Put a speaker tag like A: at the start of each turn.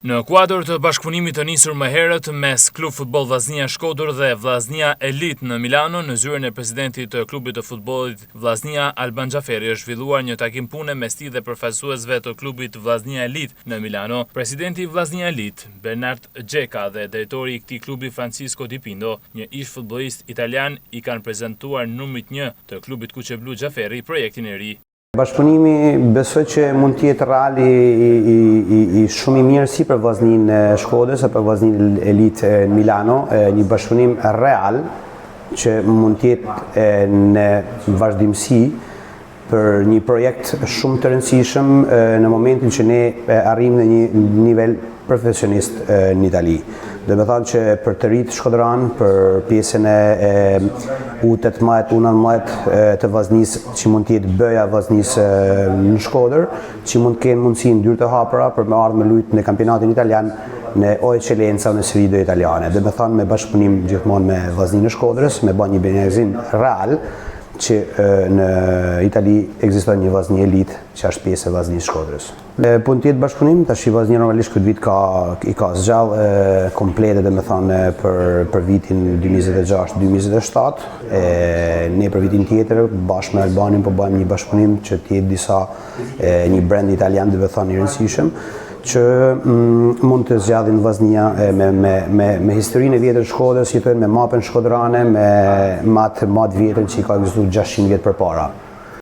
A: Në kuadër të bashkëpunimit të nisur më herët mes Klub Futboll Vllaznia Shkodër dhe Vllaznia Elite në Milano, në zyrën e presidentit të klubit të futbollit Vllaznia Alban Xhaferi, është zhvilluar një takim pune mes tij dhe përfaqësuesve të klubit Vllaznia Elite në Milano. Presidenti i Vllaznia Elite, Bernard Gjeka, dhe drejtori i këtij klubi Francisco Di Pindo, një ish futbollist italian, i kanë prezantuar numrit 1 të klubit Kuqeblu Xhaferi projektin e ri.
B: Bashkëpunimi besoj që mund të jetë real i shumë i mirë si për Vllaznin e Shkodrës e për Vllaznin Elite në Milano, një bashkëpunim real që mund të jetë në vazhdimsi për një projekt shumë të rëndësishëm në momentin që ne arrijmë në një nivel profesionist në Itali. Dhe me thanë që për të rritë Shkodran, për pjesën e U18, U19 të Vllaznis, që mund të jetë bëja Vllaznis në Shkodër, që mund të kenë mundësi në dyrë të hapura për me ardhë me lujtë në kampionatin italian në O Eccellenza në Sfide italiane. Dhe me thanë me bashkëpunim gjithmonë me Vllaznin e Shkodrës, me bën një benezin real, që në Itali ekziston një Vllaznia Elite që është pjesë e Vllaznisë Shkodrës. Punë të jetë bashkëpunim, tash Vllaznia normalisht këtë vit i ka zgjallë komplete domethënë për vitin 2026-2027. Ne për vitin tjetër bashkë me Albanin po bëjmë një bashkëpunim që të jetë një brand italian domethënë i rëndësishëm, që mund të zgjadhin Vllaznia me historinë e vjetër të Shkodrës, jetojnë me mapën shkodrane, me matë vjetër që i ka ekzistuar 600 vjet përpara.